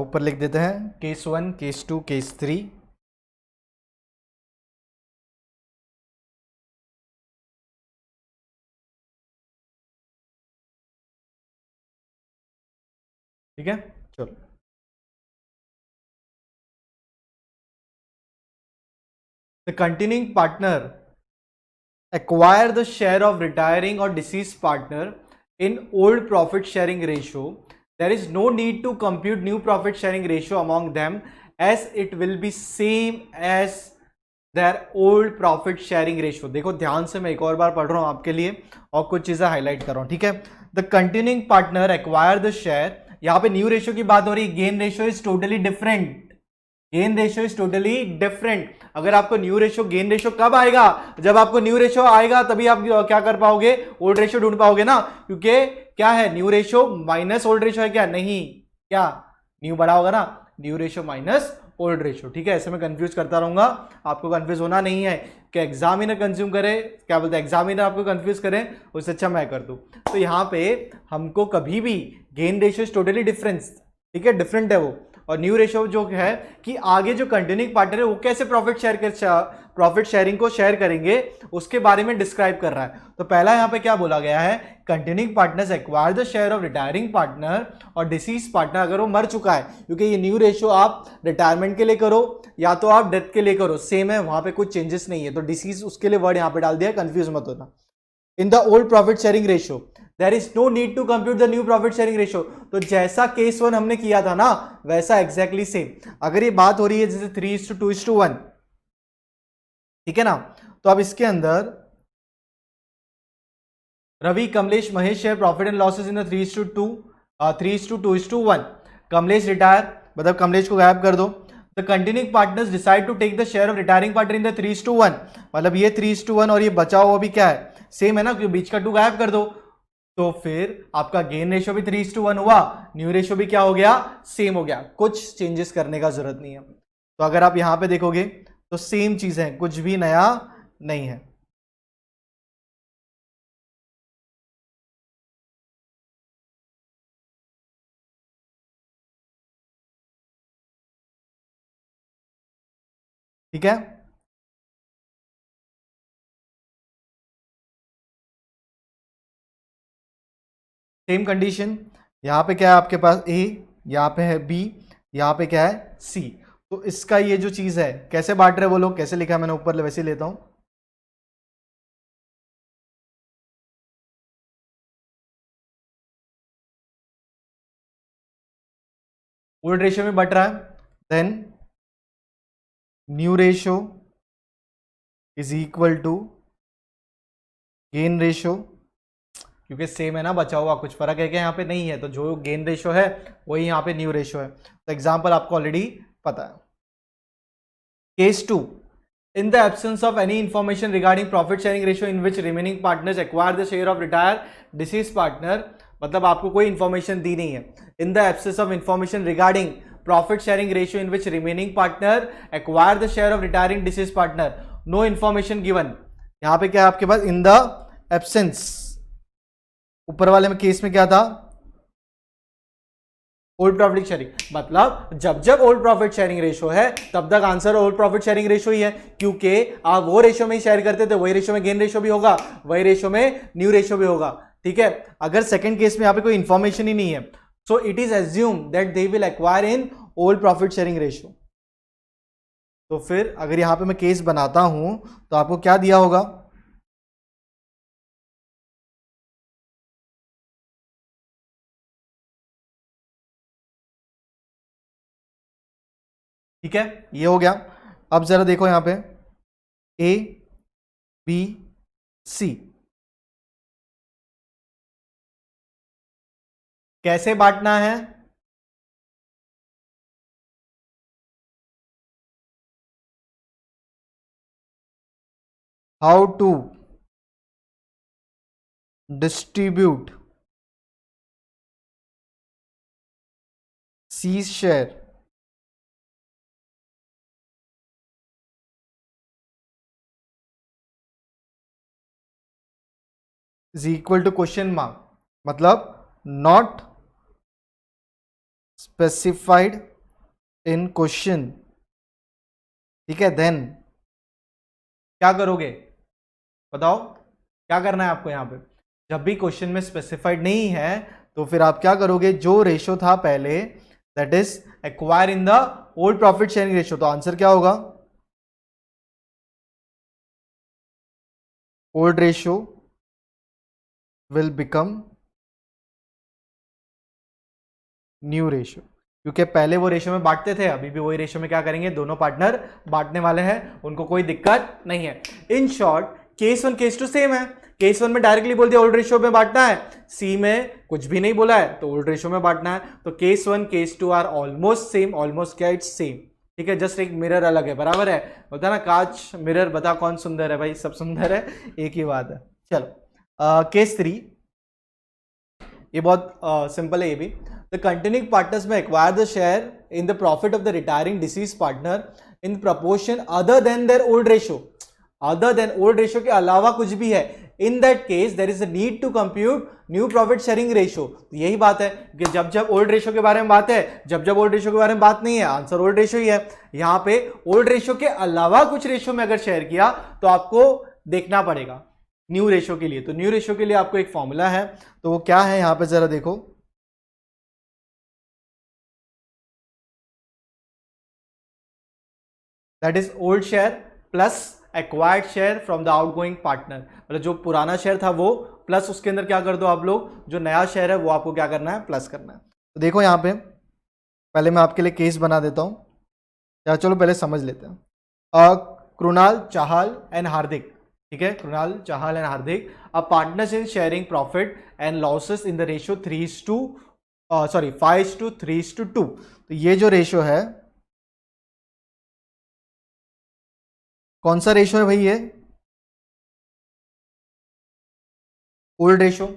ऊपर लिख देते हैं, केस 1, केस 2, केस 3। ठीक है, चलो, the continuing partner acquire the share of retiring or deceased partner in old profit sharing ratio, there is no need to compute new profit sharing ratio among them as it will be same as their old profit sharing ratio। देखो ध्यान से, मैं एक और बार पढ़ रहा हूं आपके लिए और कुछ चीजें हाईलाइट कर रहा हूं। ठीक है, the continuing partner acquire the share, यहां पे न्यू रेशियो की बात हो रही है, gain ratio is totally different, gain ratio is totally different. अगर आपको न्यू रेशियो, गेन रेशियो कब आएगा, जब आपको न्यू रेशियो आएगा तभी आप क्या कर पाओगे, ओल्ड रेशियो ढूंढ पाओगे ना, क्योंकि क्या है, new ratio minus old ratio है क्या, नहीं, क्या न्यू बड़ा होगा ना, new ratio minus old ratio. ठीक है, ऐसे मैं कंफ्यूज करता रहूंगा, आपको कंफ्यूज होना नहीं है कि एग्जामिनर कंज्यूम करे, क्या बोलते हैं, एग्जामिनर आपको कंफ्यूज करे, उससे अच्छा मैं कर दूं। तो यहाँ पे हमको कभी भी gain ratio is totally difference, ठीक है, डिफरेंट है वो, और न्यू रेशियो जो है कि आगे जो कंटिन्यूइंग पार्टनर है वो कैसे प्रॉफिट शेयरिंग को शेयर करेंगे, उसके बारे में डिस्क्राइब कर रहा है। तो पहला यहां पे क्या बोला गया है, continuing partners acquire the share of retiring partner और डिसीज पार्टनर, अगर वो मर चुका है, क्योंकि ये न्यू रेशियो आप रिटायरमेंट के लिए करो या तो आप डेथ के लिए करो, सेम है, वहां पे कुछ चेंजेस नहीं है। तो डिसीज उसके लिए वर्ड यहां पे डाल दिया, कंफ्यूज मत होना। In the old profit sharing ratio, there is no need to compute the new profit sharing ratio. तो जैसा केस 1 हमने किया था ना वैसा एग्जैक्टली सेम। अगर ये बात हो रही है जैसे 3:2:1, ठीक है ना, तो अब इसके अंदर Ravi, Kamlesh, Mahesh share profit and losses in the 3:2:1। Kamlesh retire, मतलब कमलेश को गायब कर दो। The continuing partners decide to take the share of retiring partner in the 3:1, मतलब ये 3:1 और ये बचा हुआ भी क्या है, सेम है ना, क्योंकि बीच का 2 गायब कर दो। तो फिर आपका गेन रेशियो भी 3:1 हुआ, न्यू रेशियो भी क्या हो गया, सेम हो गया, कुछ चेंजेस करने का जरूरत नहीं है। तो अगर आप यहां पे देखोगे तो सेम चीज है, कुछ भी नया नहीं है। ठीक है, सेम कंडीशन। यहां पे क्या है आपके पास ए, यहां पे है बी, यहां पे क्या है सी। तो इसका ये जो चीज है कैसे बांट रहे वो लोग, कैसे लिखा है मैंने ऊपर, वैसे ही लेता हूं। ओल्ड रेशियो में बट रहा है, then new ratio is equal to gain ratio, क्योंकि सेम है ना, बचा हुआ कुछ फर्क है क्या यहाँ पे, नहीं है, तो जो गेन रेशियो है वही यहाँ पे न्यू रेशियो है। तो एग्जांपल आपको ऑलरेडी पता है। Case 2, in the absence of any information regarding profit sharing ratio in which remaining partners acquire the share of retired deceased partner, मतलब आपको कोई इंफॉर्मेशन दी नहीं है। in the absence of information regarding profit sharing ratio in which remaining partner acquire the share of retiring deceased partner, no information given। यहां पे क्या है आपके पास, in the absence, ऊपर वाले में केस में क्या था, ओल्ड प्रॉफिट शेयरिंग, मतलब जब जब ओल्ड प्रॉफिट शेयरिंग रेशियो है तब तक answer old profit sharing ratio ही है, क्योंकि आप वो रेशियो में ही शेयर करते थे, वही रेशियो में गेन रेशियो भी होगा, वही रेशियो में न्यू रेशियो भी होगा। ठीक है, अगर सेकंड केस में यहां पे कोई इंफॉर्मेशन ही नहीं है, so it is assume that they will acquire in old profit sharing ratio. तो फिर अगर यहां पे मैं केस बनाता हूं तो आपको क्या दिया होगा, ठीक है, ये हो गया। अब जरा देखो यहां पे ए बी सी कैसे बांटना है, how to distribute C share is equal to question mark, मतलब नॉट स्पेसिफाइड इन क्वेश्चन। ठीक है, देन क्या करोगे बताओ, क्या करना है आपको यहां पे, जब भी क्वेश्चन में स्पेसिफाइड नहीं है तो फिर आप क्या करोगे, जो रेशियो था पहले that is acquire in the old profit sharing ratio, तो आंसर क्या होगा, old ratio will become new ratio, क्योंकि पहले वो रेशियो में बांटते थे, अभी भी वही रेशियो में क्या करेंगे, दोनों पार्टनर बांटने वाले हैं, उनको कोई दिक्कत नहीं है। In short case 1 case 2 same है। केस 1 में डायरेक्टली बोल दिया ओल्ड रेशियो में बांटना है, सी में कुछ भी नहीं बोला है तो ओल्ड रेशियो में बांटना है। तो case 1 case 2 are almost same, almost क्या, इट्स सेम। ठीक है, जस्ट एक मिरर अलग है, बराबर है, होता है ना कांच मिरर, बता कौन सुंदर है भाई, सब सुंदर है, एक ही बात है। चलो केस 3, ये बहुत सिंपल है ये भी। The continuing partners may acquire the share in the profit of the retiring deceased partner in proportion other than their old ratio, other than old ratio के अलावा कुछ भी है, in that case there is a need to compute new profit sharing ratio. यही बात है कि जब जब ओल्ड रेशियो के बारे में बात है, जब जब ओल्ड रेशियो के बारे में बात नहीं है, आंसर ओल्ड रेशियो ही है। यहां पे ओल्ड रेशियो के अलावा कुछ रेशियो में अगर शेयर किया तो आपको देखना पड़ेगा न्यू रेशियो के लिए। तो न्यू रेशियो के लिए आपको एक फॉर्मूला है, तो वो क्या है यहां पे जरा देखो, that is old share plus acquired share from the outgoing partner, मतलब जो पुराना शेयर था वो प्लस उसके अंदर क्या कर दो आप लोग, जो नया शेयर है वो आपको क्या करना है, प्लस करना है। तो देखो यहाँ पे पहले मैं आपके लिए केस बना देता हूँ, या चलो पहले समझ लेते हैं। कृणाल, चाहल एंड हार्दिक, ठीक है, Krunal, Chahal and Hardik a partners in sharing profit and losses in the ratio 5:3:2। तो ये जो रेशियो है, कौन सा रेशियो है भाई, ये ओल्ड रेशियो।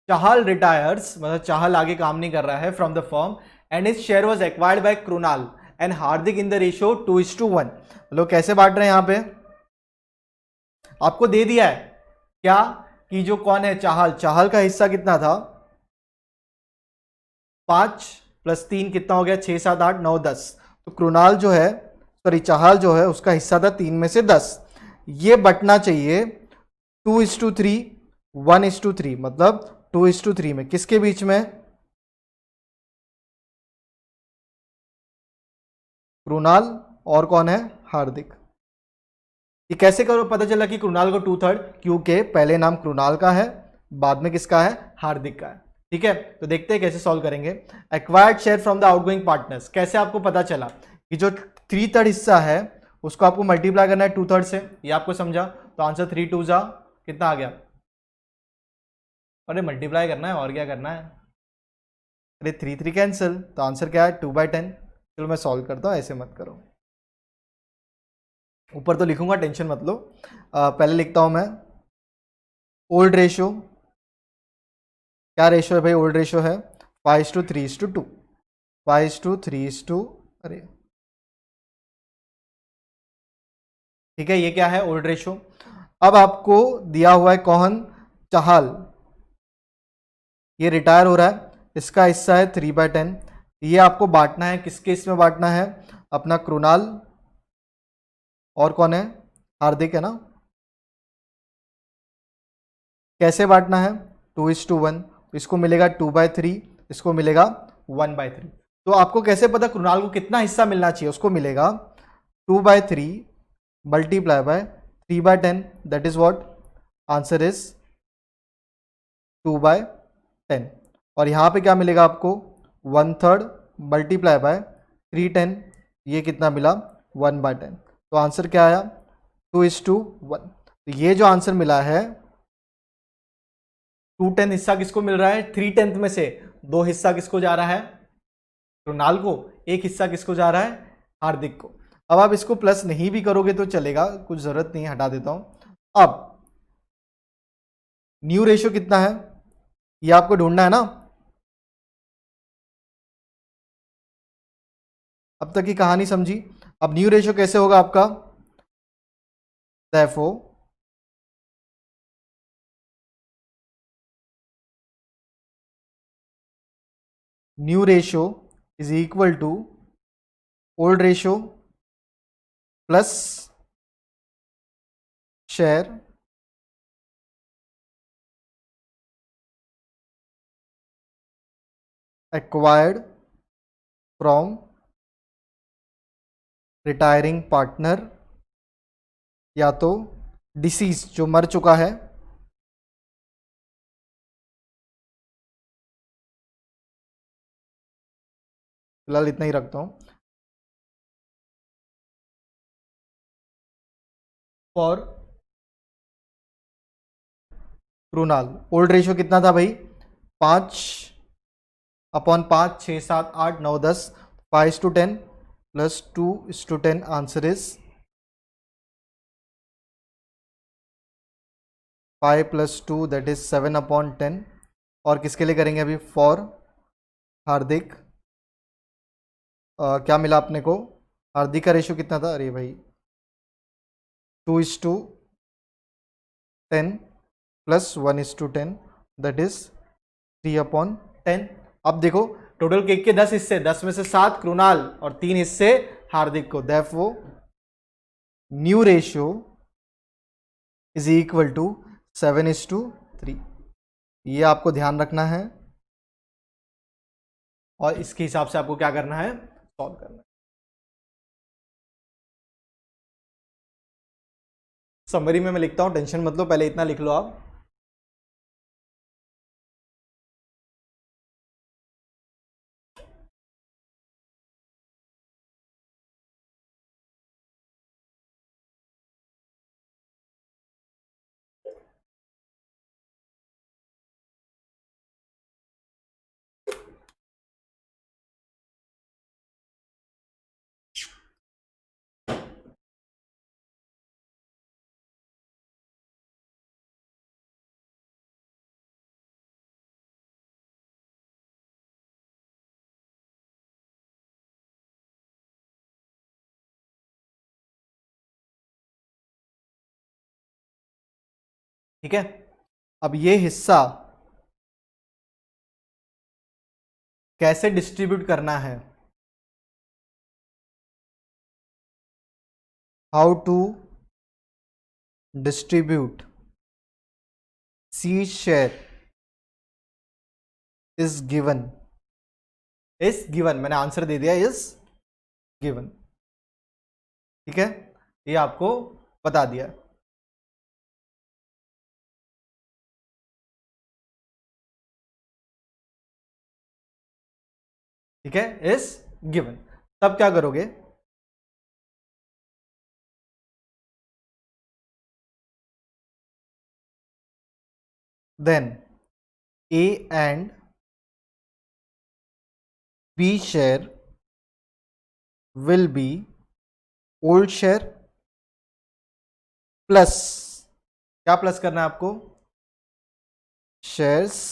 चाहल रिटायर्स, मतलब चाहल आगे काम नहीं कर रहा है, from the firm and his share was acquired by Krunal and Hardik in the ratio 2:1। लोग कैसे बांट रहे हैं यहां पे, आपको दे दिया है क्या कि जो कौन है, चाहल, चाहल का हिस्सा कितना था, 5 + 3 कितना हो गया, 6 7 8 9 10। तो कृणाल जो है, सॉरी चाहल जो है, उसका हिस्सा था 3 में से 10। ये बटना चाहिए 2:3 1:3, मतलब 2:3 में किसके बीच में, कृणाल और कौन है, हार्दिक। ये कैसे करो पता चला कि कृणाल को 2/3, क्योंकि पहले नाम कृणाल का है, बाद में किसका है, हार्दिक का है। ठीक है, तो देखते हैं कैसे सॉल्व करेंगे। Acquired share from the outgoing partners, कैसे आपको पता चला कि जो 3/3 हिस्सा है उसको आपको मल्टीप्लाई करना है 2/3 से, ये आपको समझा। तो आंसर 3 2 जा कितना आ गया, अरे मल्टीप्लाई करना है और क्या करना है, अरे 3 3 कैंसिल, तो आंसर क्या है, 2/10। चलो मैं सॉल्व करता हूँ, ऐसे मत करो, ऊपर तो लिखूंगा, टेंशन मत लो। पहले लिखता हूं मैं ओल्ड रेशियो, क्या रेशियो है भाई, ओल्ड रेशियो है 5:3:2, 5:3:2, अरे ठीक है, ये क्या है, ओल्ड रेशियो। अब आपको दिया हुआ है कौन, चाहल, ये रिटायर हो रहा है, इसका हिस्सा है 3/10। ये आपको बांटना है, किसके इसमें बांटना है, अपना कृणाल और कौन है, हार्दिक है ना। कैसे बांटना है, 2:1, इसको मिलेगा 2/3, इसको मिलेगा 1/3। तो आपको कैसे पता कृणाल को कितना हिस्सा मिलना चाहिए, उसको मिलेगा 2/3 multiply by 3/10, that is what, answer is 2/10। और यहाँ पे क्या मिलेगा आपको, 1/3 मल्टीप्लाई बाय 3/10, ये कितना मिला, 1/10। तो आंसर क्या आया, 2:1। तो ये जो आंसर मिला है, 2/10 हिस्सा किसको मिल रहा है, 3/10 में से 2 हिस्सा किसको जा रहा है, कृणाल को, 1 हिस्सा किसको जा रहा है, हार्दिक को। अब आप इसको प्लस नहीं भी करोगे तो चलेगा, कुछ जरूरत नहीं, हटा देता हूं। अब न्यू रेशियो कितना है, ये आपको ढूंढना है ना। अब तक की कहानी समझी। अब न्यू रेशियो कैसे होगा आपका, therefore new ratio is equal to old ratio plus share acquired from retiring partner, या तो डिसीज जो मर चुका है, फिलहाल इतना ही रखता हूं, फॉर कृणाल। ओल्ड रेशियो कितना था भाई, 5/5, 6 7 8 9 10, 5:10 plus 2:10, answer is 5 + 2, that is 7/10। और किसके लिए करेंगे अभी, फॉर हार्दिक। क्या मिला अपने को, हार्दिक का रेशियो कितना था, अरे भाई 2:10 प्लस 1:10, दैट इज 3/10। अब देखो टोटल केक के 10 हिस्से, 10 में से 7 कृणाल और 3 हिस्से हार्दिक को, therefore new ratio is equal to 7:3। ये आपको ध्यान रखना है और इसके हिसाब से आपको क्या करना है, सॉल्व करना है। समरी में मैं लिखता हूँ, टेंशन मत लो, पहले इतना लिख लो आप। ठीक है, अब ये हिस्सा कैसे डिस्ट्रीब्यूट करना है, how to distribute C share is given, मैंने आंसर दे दिया, इज गिवन। ठीक है, ये आपको बता दिया। ठीक है, इज गिवन। तब क्या करोगे, then A and B share will be old share plus, क्या प्लस करना है आपको, shares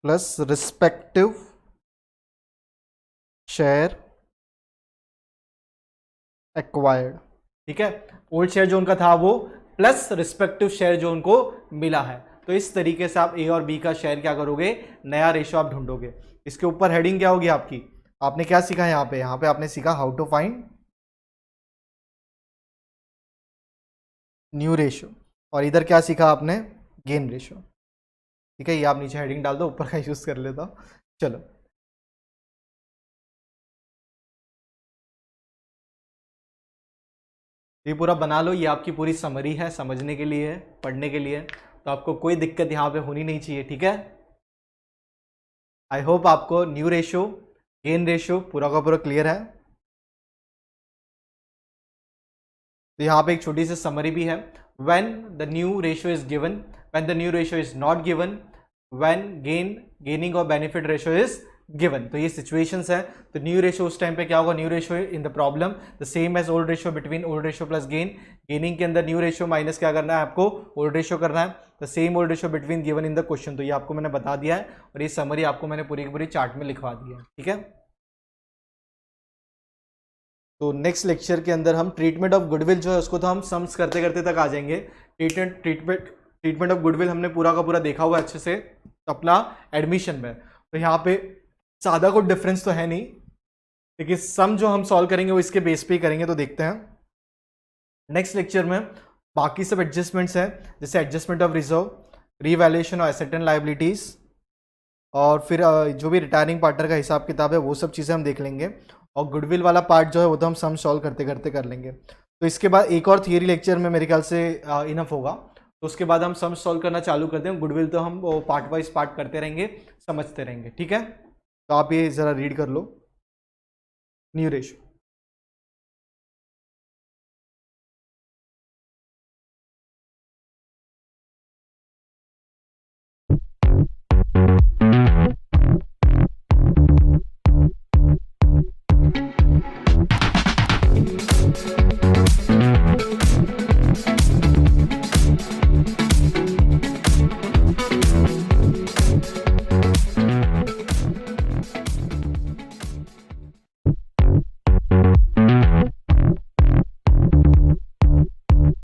plus respective share acquired. ठीक है, ओल्ड शेयर जो उनका था वो प्लस रिस्पेक्टिव शेयर जो उनको मिला है। तो इस तरीके से आप ए और बी का शेयर क्या करोगे, नया रेशो आप ढूंढोगे। इसके ऊपर हेडिंग क्या होगी आपकी, आपने क्या सीखा यहाँ पे आपने सीखा how to find new ratio, और इधर क्या सीखा आपने, गेन रेशो। ठीक है, ये आप नीचे हेडिंग डाल दो, ऊपर का यूज कर लेता हूं। चलो, ये पूरा बना लो, ये आपकी पूरी समरी है, समझने के लिए, पढ़ने के लिए, तो आपको कोई दिक्कत यहाँ पे होनी नहीं चाहिए। ठीक है, आई होप आपको न्यू रेशो, गेन रेशो पूरा का पूरा क्लियर है। तो यहाँ पे एक छोटी सी समरी भी है, when the new ratio is given, when the new ratio is not given, when gaining और बेनिफिट रेशो इज गिवन। तो ये सिचुएशंस है। तो न्यू रेशो उस टाइम पे क्या होगा, new ratio in the problem the same as old ratio between old ratio plus gain, gaining के अंदर न्यू रेशो माइनस क्या करना है आपको, ओल्ड रेशो करना है, the same old ratio between given in the question. तो ये आपको मैंने बता दिया है, और ये समरी आपको मैंने पूरी की पूरी चार्ट में लिखवा दी है। ठीक है, तो नेक्स्ट लेक्चर के अंदर हम ट्रीटमेंट ऑफ गुडविल जो है उसको तो हम सम्स करते करते तक आ जाएंगे। ट्रीटमेंट ऑफ गुडविल हमने पूरा का पूरा देखा हुआ है अच्छे से अपना एडमिशन में। तो यहाँ पे ज़्यादा कोई डिफरेंस तो है नहीं, लेकिन सम जो हम सॉल्व करेंगे वो इसके बेस पे ही करेंगे। तो देखते हैं नेक्स्ट लेक्चर में बाकी सब एडजस्टमेंट्स हैं, जैसे adjustment of reserve, revaluation of asset and liabilities, और फिर जो भी रिटायरिंग पार्टनर का हिसाब किताब है वो सब चीज़ें हम देख लेंगे। और गुडविल वाला पार्ट जो है वो तो हम सम सॉल्व करते करते कर लेंगे। तो इसके बाद एक और थियरी लेक्चर में मेरे ख्याल से इनफ होगा। तो उसके बाद हम सम सॉल्व करना चालू करते हैं। गुडविल तो हम पार्ट वाइज पार्ट करते रहेंगे, समझते रहेंगे। ठीक है, तो आप ये ज़रा रीड कर लो न्यू रेशो।